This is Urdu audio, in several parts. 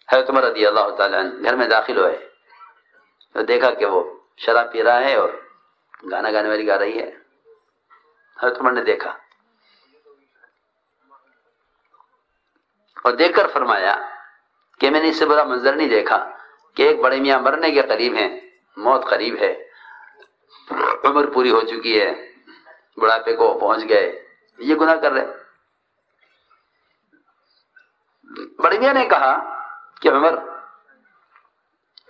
حضرت عمر رضی اللہ تعالیٰ عنہ گھر میں داخل ہوئے تو دیکھا کہ وہ شراب پی رہا ہے اور گانا گانے والی گا رہی ہے. حضرت عمر نے دیکھا اور دیکھ کر فرمایا کہ میں نے اس سے بڑا منظر نہیں دیکھا کہ ایک بڑے میاں مرنے کے قریب ہیں، موت قریب ہے، عمر پوری ہو چکی ہے، بڑھاپے کو پہنچ گئے، یہ گناہ کر رہے. بڑے میاں نے کہا کہ عمر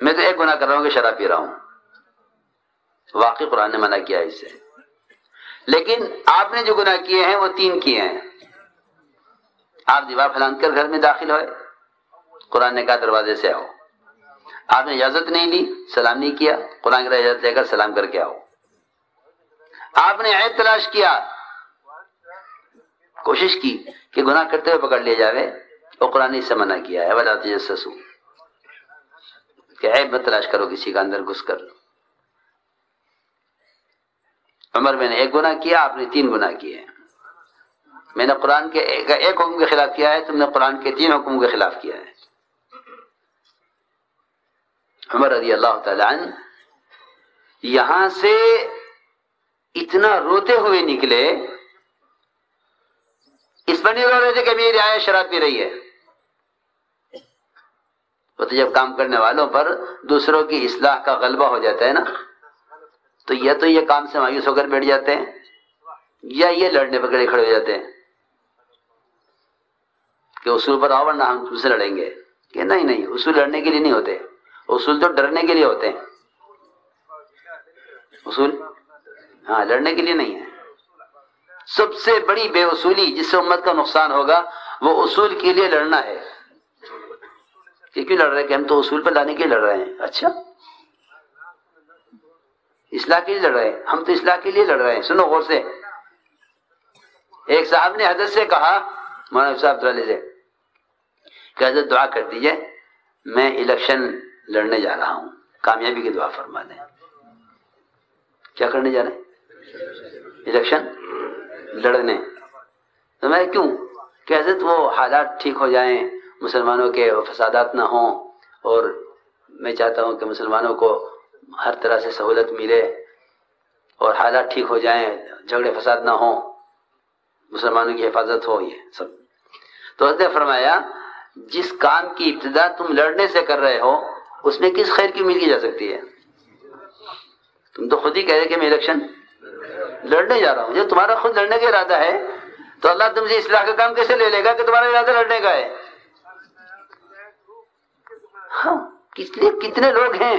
میں تو ایک گناہ کر رہا ہوں کہ شراب پی رہا ہوں، واقعی قرآن نے منع کیا اس سے، لیکن آپ نے جو گناہ کیے ہیں وہ 3 کیے ہیں. آپ دیوار پھلانگ کر گھر میں داخل ہوئے، قرآن نے کہا دروازے سے آؤ. آپ نے اجازت نہیں لی، سلام نہیں کیا، قرآن کی اجازت لے کر سلام کر کے آؤ. آپ نے عیب تلاش کیا، کوشش کی کہ گناہ کرتے ہوئے پکڑ لیا جاوے، اور قرآن نے اس سے منع کیا ہے وَلَا تَجَسَّسُوا، کہ عیب مت تلاش کرو کسی کا اندر گھس کر. عمر میں نے ایک گناہ کیا، آپ نے 3 گناہ کیے ہیں. میں نے قرآن کے ایک حکم کے خلاف کیا ہے، تم نے قرآن کے 3 حکم کے خلاف کیا ہے. عمر رضی اللہ تعالی عنہ یہاں سے اتنا روتے ہوئے نکلے، اس پر نہیں رو رہے تھے کہ میری رعایا شراب پی رہی ہے. وہ تو جب کام کرنے والوں پر دوسروں کی اصلاح کا غلبہ ہو جاتا ہے نا، تو یا تو یہ کام سے مایوس ہو کر بیٹھ جاتے ہیں، یا یہ لڑنے پکڑے کھڑے ہو جاتے ہیں کہ اصول پر آؤ ورنہ ہم تم سے لڑیں گے. کہ نہیں، اصول لڑنے کے لیے نہیں ہوتے، اصول تو ڈرنے کے لیے ہوتے ہیں. اصول لڑنے کے لیے نہیں ہے. سب سے بڑی بے اصولی جس سے امت کا نقصان ہوگا وہ اصول کے لیے لڑنا ہے. کہ کیوں لڑ رہے ہیں؟ کہ ہم تو اصول پر لانے کے لیے لڑ رہے ہیں. اچھا، اصلاح کے لیے لڑ رہے ہیں؟ ہم تو اصلاح کے لیے لڑ رہے ہیں. سنو غور سے. ایک صاحب نے حضرت سے کہا، مولانا صاحب سے، کہ حضرت دعا کر دیجئے، میں الیکشن لڑنے جا رہا ہوں، کامیابی کی دعا فرما دیں. کیا کرنے جا رہے ہیں؟ الیکشن لڑنے. تو میں کیوں؟ کہ حضرت وہ حالات ٹھیک ہو جائیں، مسلمانوں کے فسادات نہ ہوں، اور میں چاہتا ہوں کہ مسلمانوں کو ہر طرح سے سہولت ملے اور حالات ٹھیک ہو جائیں، جھگڑے فساد نہ ہوں، مسلمانوں کی حفاظت ہو، یہ سب. تو حضرت نے فرمایا جس کام کی ابتدا تم لڑنے سے کر رہے ہو اس میں کس خیر کی امید کی جا سکتی ہے؟ تم تو خود ہی کہہ رہے کہ میں الیکشن لڑنے جا رہا ہوں. جب تمہارا خود لڑنے کا ارادہ ہے تو اللہ تم سے اصلاح کا کام کیسے لے لے گا کہ تمہارا ارادہ لڑنے کا ہے؟ ہاں، کتنے لوگ ہیں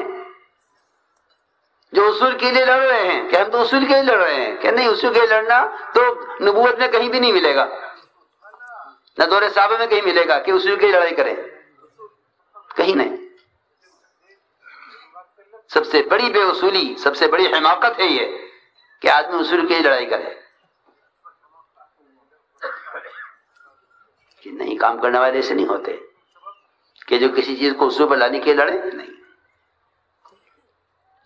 جو اصول کے لیے لڑ رہے ہیں کہ ہم تو اصول کے لیے لڑ رہے ہیں. کہ نہیں، اصول کے لیے لڑنا تو نبوت میں کہیں بھی نہیں ملے گا، نہ دور صحابہ میں کہیں ملے گا کہ اصول کی لڑائی کریں، کہیں نہیں. سب سے بڑی بے اصولی، سب سے بڑی حماقت ہے یہ کہ آدمی اصول کی لڑائی کرے. کہ نہیں، کام کرنے والے ایسے نہیں ہوتے کہ جو کسی چیز کو اصول پر لانے کے لیے لڑے. نہیں،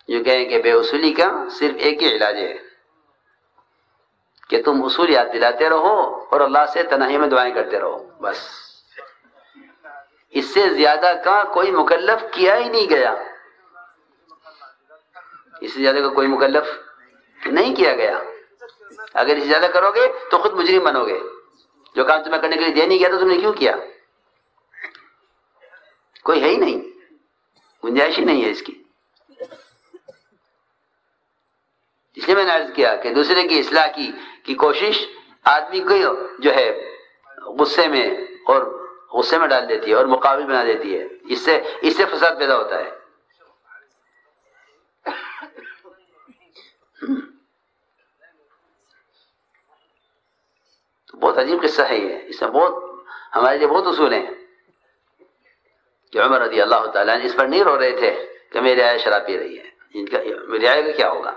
جو کہیں کہ بے اصولی کا صرف ایک ہی علاج ہے کہ تم اصول یاد دلاتے رہو اور اللہ سے تنہائی میں دعائیں کرتے رہو، بس. اس سے زیادہ کا کوئی مکلف کیا ہی نہیں گیا، اس سے زیادہ کا کوئی مکلف نہیں کیا گیا. اگر اس سے زیادہ کرو گے تو خود مجرم بنو گے. جو کام تمہیں کرنے کے لیے دے نہیں گیا تو تم نے کیوں کیا؟ کوئی ہے ہی نہیں، گنجائش ہی نہیں ہے اس کی. اس لیے میں نے عرض کیا کہ دوسرے کی اصلاح کی کوشش آدمی کو جو ہے غصے میں ڈال دیتی ہے اور مقابل بنا دیتی ہے. اس سے فساد پیدا ہوتا ہے. تو بہت عجیب قصہ ہے یہ. اس میں ہمارے لیے بہت اصول ہیں کہ عمر رضی اللہ تعالیٰ عنہ اس پر نہیں رو رہے تھے کہ میری رعایا شراب پی رہی ہے. میری رعایا کا کیا ہوگا؟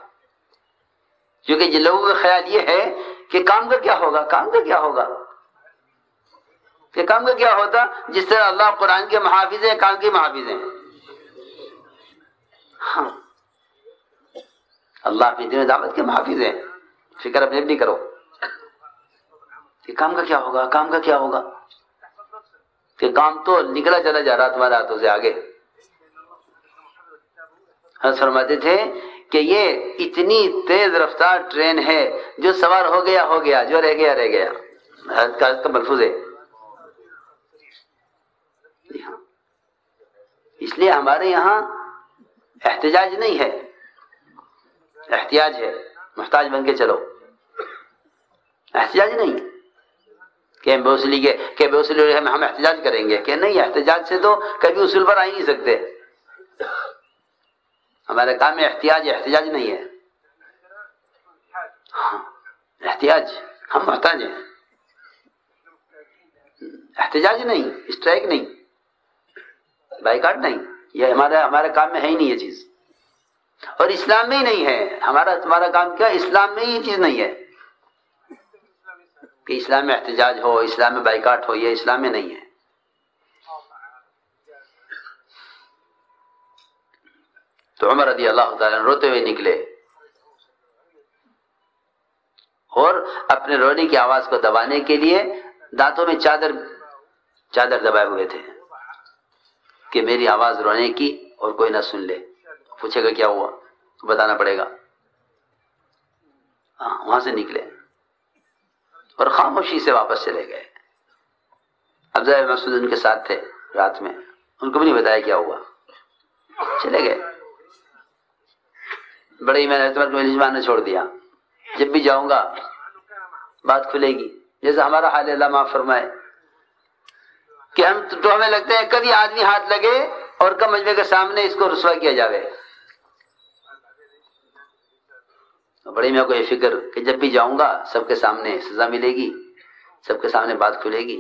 کیونکہ جن لوگوں کا خیال یہ ہے کہ کام کا کیا ہوگا، کام کا کیا ہوگا، کہ کام کا کیا ہوتا؟ جس طرح اللہ قرآن کے محافظ ہیں، کام کے محافظ ہیں. ہاں، اللہ اپنی دین دعوت کے محافظ ہیں. فکر اپنے نہیں کرو کہ کام کا کیا ہوگا، کام کا کیا ہوگا. کہ کام تو نکلا چلا جا رہا تمہارے ہاتھوں سے آگے. حضرت فرماتے تھے کہ یہ اتنی تیز رفتار ٹرین ہے، جو سوار ہو گیا ہو گیا، جو رہ گیا رہ گیا. حضرت کا ملفوظ ہے. اس لیے ہمارے یہاں احتجاج نہیں ہے، احتیاج ہے. محتاج بن کے چلو، احتجاج نہیں کہ بے اصولی ہم احتجاج کریں گے کہ نہیں. احتجاج سے تو کبھی اصول پر آ ہی نہیں سکتے. ہمارے کام میں احتجاج نہیں ہے. ہاں احتیاج، ہم محتاج ہیں. احتجاج نہیں، اسٹرائک نہیں، بائیکاٹ نہیں. یہ ہمارے کام میں ہے ہی نہیں یہ چیز، اور اسلام میں ہی نہیں ہے. تمہارا کام کیا؟ اسلام میں ہی یہ چیز نہیں ہے کہ اسلام میں احتجاج ہو، اسلام میں بائیکاٹ ہو. یہ اسلام میں نہیں ہے. تو عمر رضی اللہ تعالیٰ روتے ہوئے نکلے اور اپنے رونے کی آواز کو دبانے کے لیے دانتوں میں چادر دبائے ہوئے تھے کہ میری آواز رونے کی اور کوئی نہ سن لے. پوچھے گا کیا ہوا تو بتانا پڑے گا. وہاں سے نکلے اور خاموشی سے واپس چلے گئے. عبداللہ بن مسعود ان کے ساتھ تھے رات میں، ان کو بھی نہیں بتایا کیا ہوا، چلے گئے. بڑے ہی میں نے چھوڑ دیا. جب بھی جاؤں گا بات کھلے گی. جیسے ہمارا حال اللہ معاف فرمائے کہ ہمیں لگتا ہے کبھی آدمی ہاتھ لگے اور کم مجمع کے سامنے اس کو رسوا کیا جاوے. بڑے میاں کو یہ فکر کہ جب بھی جاؤں گا سب کے سامنے سزا ملے گی، سب کے سامنے بات کھلے گی.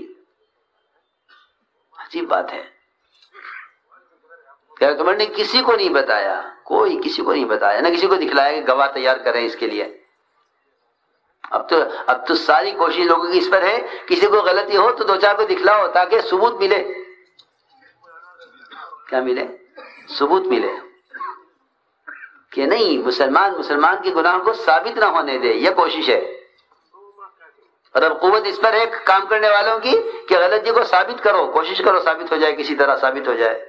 عجیب بات ہے کہ عمر نے کسی کو نہیں بتایا، کوئی کسی کو نہیں بتایا، نہ کسی کو دکھلایا کہ گواہ تیار کریں اس کے لیے. اب تو ساری کوشش لوگوں کی اس پر ہے کسی کو غلطی ہو تو دو چار کو دکھلاؤ تاکہ ثبوت ملے. کیا ملے؟ ثبوت ملے کہ نہیں مسلمان کے گناہ کو ثابت نہ ہونے دے. یہ کوشش ہے. اور اب قوت اس پر ہے کام کرنے والوں کی کہ غلطی کو ثابت کرو، کوشش کرو ثابت ہو جائے، کسی طرح ثابت ہو جائے.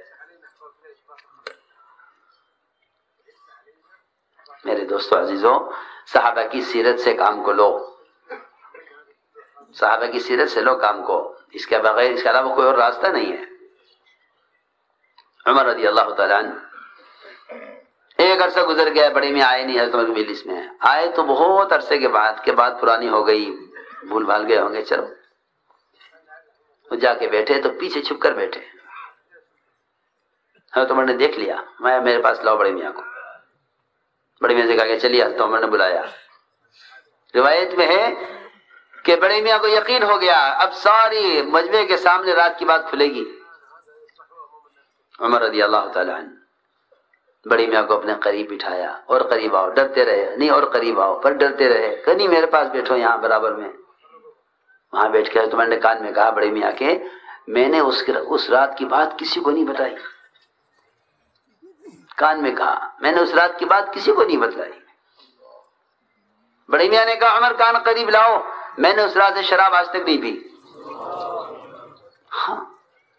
میرے دوستو عزیزوں، صحابہ کی سیرت سے کام کو لو، صحابہ کی سیرت سے لو کام کو. اس کے بغیر، اس کے علاوہ کوئی اور راستہ نہیں ہے. عمر رضی اللہ تعالیٰ عنہ ایک عرصہ گزر گیا، بڑے میں آئے نہیں. حضرت عمر کے مجلس میں آئے تو بہت عرصے کے بعد پرانی ہو گئی، بھول بھال گئے ہوں گے. چلو وہ جا کے بیٹھے تو پیچھے چھپ کر بیٹھے. حضرت عمر نے دیکھ لیا، میں میرے پاس لاؤ بڑے میاں کو. بڑے میاں سے کہا کہ چلیے. حضرت عمر نے بلایا. روایت میں ہے کہ بڑے میاں کو یقین ہو گیا اب ساری مجمع کے سامنے رات کی بات کھلے گی. عمر رضی اللہ تعالیٰ عنہ بڑی میاں کو اپنے قریب بٹھایا اور قریب آؤ، ڈرتے رہے نہیں، اور قریب آؤ، پر ڈرتے رہے کہ نہیں میرے پاس بیٹھو یہاں برابر میں. وہاں بیٹھ کے تمہارے نے کان میں کہا بڑے میاں کے میں نے اس رات کی بات کسی کو نہیں بتائی. کان میں کہا میں نے اس رات کی بات کسی کو نہیں بتلائی. بڑے میاں نے کہا عمر کان قریب لاؤ، میں نے اس رات سے شراب آج تک نہیں پی. ہاں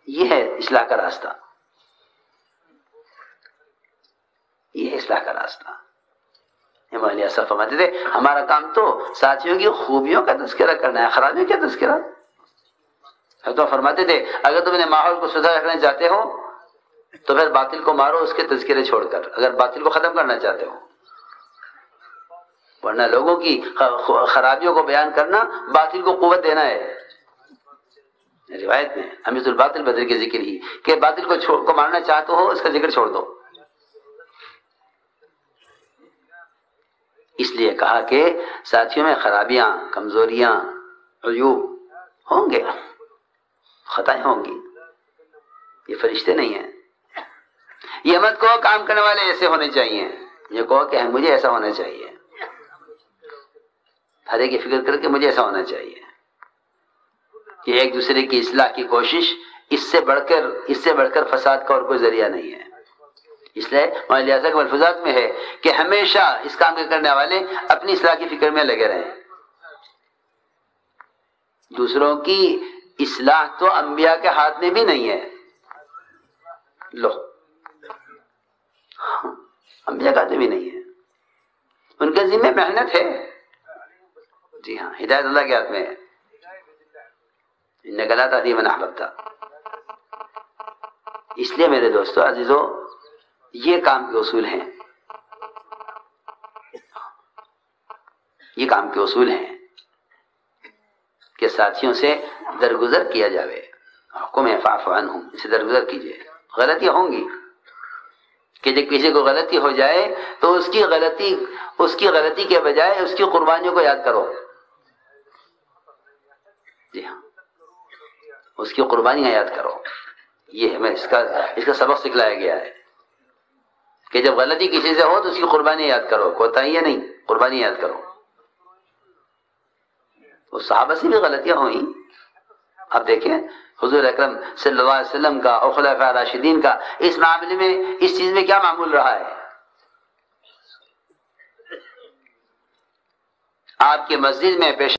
یہ ہے اصلاح کا راستہ، یہ اصلاح کا راستہ. امام علیہ السلام فرماتے تھے ہمارا کام تو ساتھیوں کی خوبیوں کا تذکرہ کرنا ہے، خرابیوں کا تذکرہ. تو فرماتے تھے اگر تم نے ماحول کو سدھار رکھنا چاہتے ہو تو پھر باطل کو مارو اس کے تذکرے چھوڑ کر، اگر باطل کو ختم کرنا چاہتے ہو. ورنہ لوگوں کی خرابیوں کو بیان کرنا باطل کو قوت دینا ہے. روایت میں امیز الباطل بدر کے ذکر ہی کہ باطل کو مارنا چاہتے ہو اس کا ذکر چھوڑ دو. اس لیے کہا کہ ساتھیوں میں خرابیاں، کمزوریاں، عیوب ہوں گے، خطائیں ہوں گی. یہ فرشتے نہیں ہیں. یہ مت کہو کام کرنے والے ایسے ہونے چاہیے، یہ کہو کہ مجھے ایسا ہونا چاہیے. ہر ایک کی فکر کر کے مجھے ایسا ہونا چاہیے. کہ ایک دوسرے کی اصلاح کی کوشش اس سے بڑھ کر فساد کا اور کوئی ذریعہ نہیں ہے. اس لیے مولانا اعظم کے ملفوظات میں ہے کہ ہمیشہ اس کام کے کرنے والے اپنی اصلاح کی فکر میں لگے رہیں. دوسروں کی اصلاح تو انبیاء کے ہاتھ میں بھی نہیں ہے. لو انبیاء کے ہاتھ میں بھی نہیں ہے، ان کے ذمہ محنت ہے. جی ہاں، ہدایت اللہ کے ہاتھ میں ہے. انک لا تہدی من احببت. اس لیے میرے دوستو عزیزو، یہ کام کے اصول ہیں، یہ کام کے اصول ہیں کہ ساتھیوں سے درگزر کیا جاوے. حکم فاعف عنہم، اسے درگزر کیجئے. غلطی ہوں گی کہ جب کسی کو غلطی ہو جائے تو اس کی غلطی کے بجائے اس کی قربانیوں کو یاد کرو. جی ہاں، اس کی قربانیاں یاد کرو. یہ ہمیں اس کا سبق سکھلایا گیا ہے کہ جب غلطی کسی سے ہو تو اس کی قربانی یاد کرو. کوتاہی نہیں، قربانی یاد کرو. وہ صحابہ سے بھی غلطیاں ہوئیں. اب دیکھیں حضور اکرم صلی اللہ علیہ وسلم کا اور خلفاء راشدین کا اس معاملے میں، اس چیز میں کیا معمول رہا ہے. آپ کی مسجد میں پیشاب